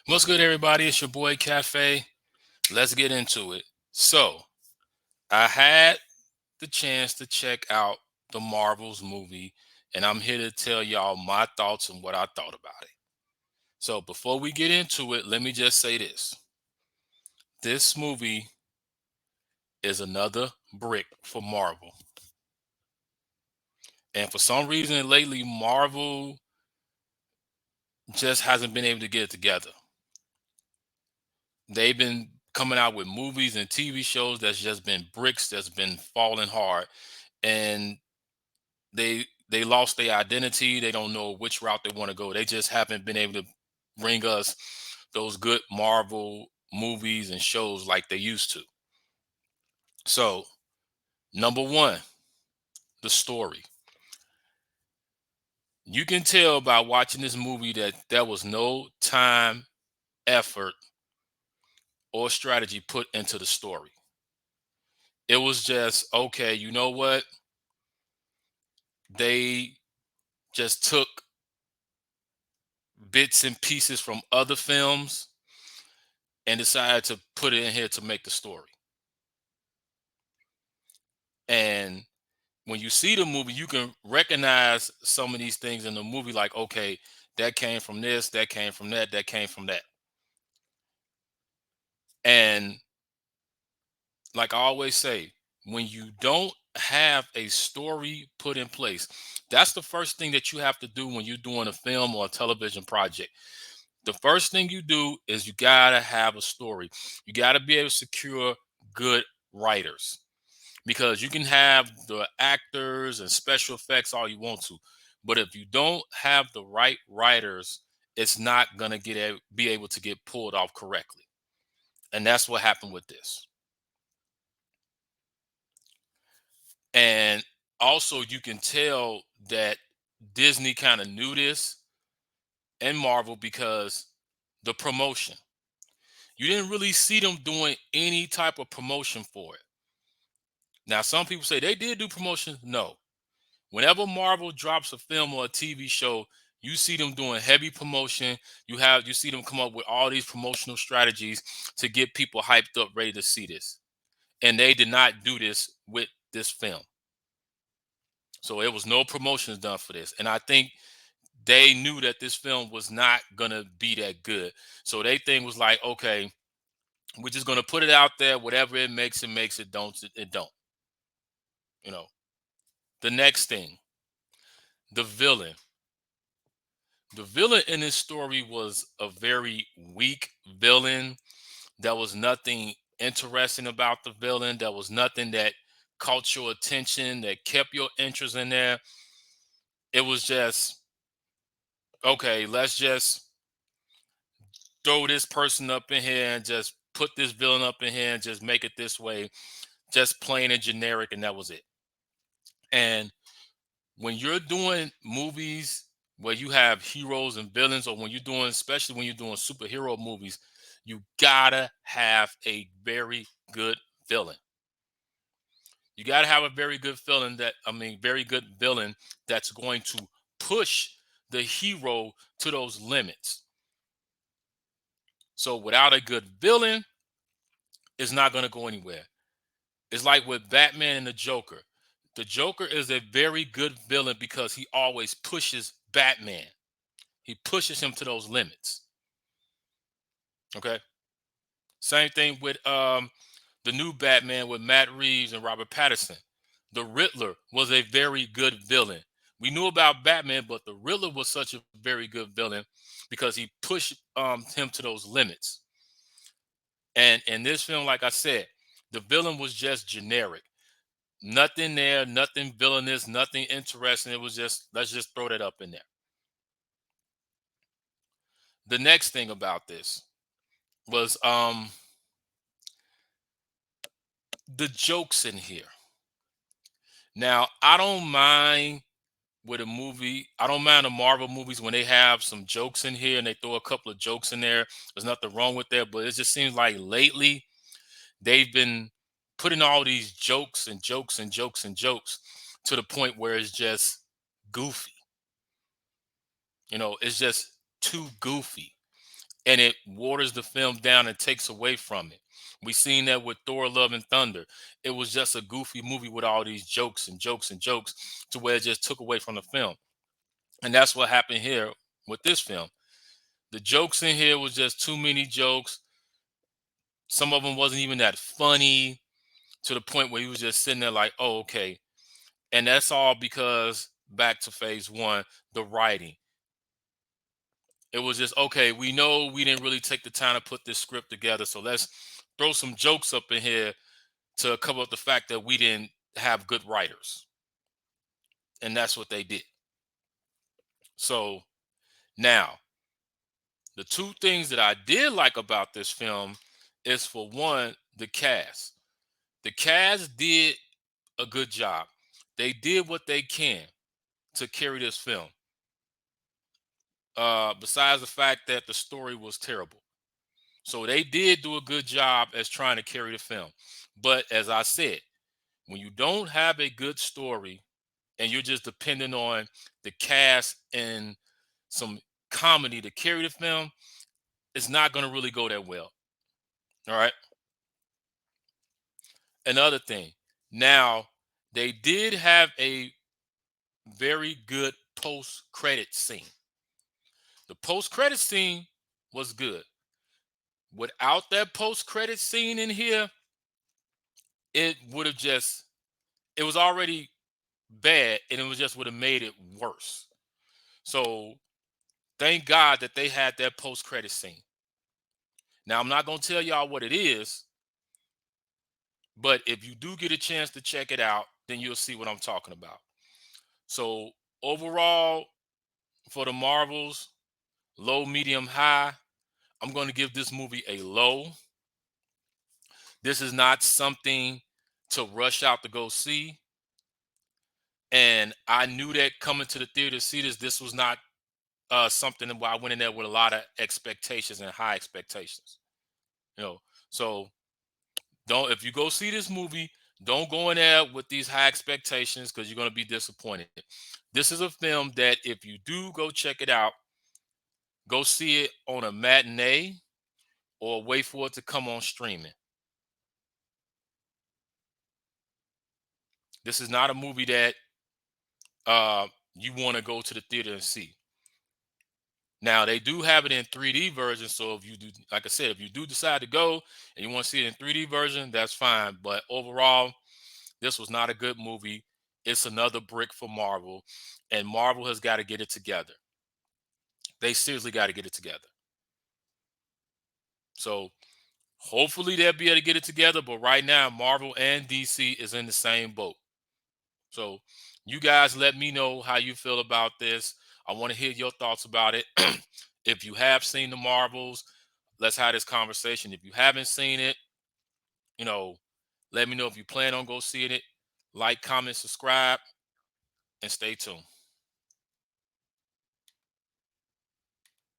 What's good, everybody? It's your boy Cafe. Let's get into it. So, I had the chance to check out the Marvels movie, and I'm here to tell y'all my thoughts and what I thought about it. So, before we get into it, let me just say this: this movie is another brick for Marvel. And for some reason, lately, Marvel just hasn't been able to get it together. They've been coming out with movies and TV shows that's just been bricks that's been falling hard. And they lost their identity. They don't know which route they want to go. They just haven't been able to bring us those good Marvel movies and shows like they used to. So, number one, the story. You can tell by watching this movie that there was no time, effort, or strategy put into the story. It was just, okay, you know what? They just took bits and pieces from other films and decided to put it in here to make the story. And when you see the movie, you can recognize some of these things in the movie, like, okay, that came from this, that came from that, that came from that. And like I always say, when you don't have a story put in place, that's the first thing that you have to do when you're doing a film or a television project. The first thing you do is you got to have a story. You got to be able to secure good writers, because you can have the actors and special effects all you want to, but if you don't have the right writers, it's not going to be able to get pulled off correctly. And that's what happened with this. And also, you can tell that Disney kind of knew this, and Marvel, because the promotion, you didn't really see them doing any type of promotion for it. Now, some people say they did do promotion. No. Whenever Marvel drops a film or a TV show, you see them doing heavy promotion. You see them come up with all these promotional strategies to get people hyped up, ready to see this. And they did not do this with this film. So it was no promotions done for this. And I think they knew that this film was not gonna be that good. So they thing was like, okay, we're just gonna put it out there. Whatever it makes, it makes. It don't. It don't. You know. The next thing, the villain. The villain in this story was a very weak villain. There was nothing interesting about the villain. There was nothing that caught your attention, that kept your interest in there. It was just, okay, let's just throw this person up in here and just put this villain up in here and just make it this way, just plain and generic, and that was it. And when you're doing movies where you have heroes and villains, or when you're doing, especially when you're doing superhero movies, you gotta have a very good villain. You gotta have a very good villain very good villain that's going to push the hero to those limits. So without a good villain, it's not gonna go anywhere. It's like with Batman and the Joker. The Joker is a very good villain because he always pushes Batman. He pushes him to those limits. Okay. Same thing with the new Batman with Matt Reeves and Robert Pattinson. The Riddler was a very good villain. We knew about Batman, but the Riddler was such a very good villain because he pushed him to those limits. And in this film, like I said, the villain was just generic. Nothing there, nothing villainous, nothing interesting. It was just, let's just throw that up in there. The next thing about this was the jokes in here. Now, I don't mind with a movie, I don't mind the Marvel movies when they have some jokes in here and they throw a couple of jokes in there. There's nothing wrong with that, but it just seems like lately they've been putting all these jokes and jokes and jokes and jokes to the point where it's just goofy. It's just too goofy. and it waters the film down and takes away from it. We seen that with Thor: Love and Thunder. It was just a goofy movie with all these jokes and jokes and jokes to where it just took away from the film. And that's what happened here with this film. The jokes in here was just too many jokes. Some of them wasn't even that funny, to the point where he was just sitting there like, oh, okay. And that's all because, back to phase one, the writing. It was just, okay, we know we didn't really take the time to put this script together. So let's throw some jokes up in here to cover up the fact that we didn't have good writers. And that's what they did. So now, the two things that I did like about this film is, for one, the cast. The cast did a good job. They did what they can to carry this film. Besides the fact that the story was terrible. So they did do a good job as trying to carry the film. But as I said, when you don't have a good story and you're just depending on the cast and some comedy to carry the film, it's not going to really go that well. All right. Another thing. Now, they did have a very good post credit scene. The post credit scene was good. Without that post credit scene in here, it would have just, it was already bad, and it was just would have made it worse. So thank God that they had that post credit scene. Now, I'm not going to tell y'all what it is, but if you do get a chance to check it out, then you'll see what I'm talking about. So overall, for the Marvels, low, medium, high, I'm going to give this movie a low. This is not something to rush out to go see. And I knew that coming to the theater to see this, this was not something where I went in there with a lot of expectations and high expectations. You know, so don't, if you go see this movie, don't go in there with these high expectations, because you're going to be disappointed. This is a film that, if you do go check it out, go see it on a matinee or wait for it to come on streaming. This is not a movie that you want to go to the theater and see. Now, they do have it in 3D version, so if you do, like I said, if you do decide to go and you want to see it in 3D version, that's fine. But overall, this was not a good movie. It's another brick for Marvel, and Marvel has got to get it together. They seriously got to get it together. So hopefully they'll be able to get it together. But right now, Marvel and DC is in the same boat. So you guys let me know how you feel about this. I want to hear your thoughts about it. If you have seen the Marvels, let's have this conversation. If you haven't seen it, you know, let me know if you plan on go seeing it. Like, comment, subscribe, and stay tuned.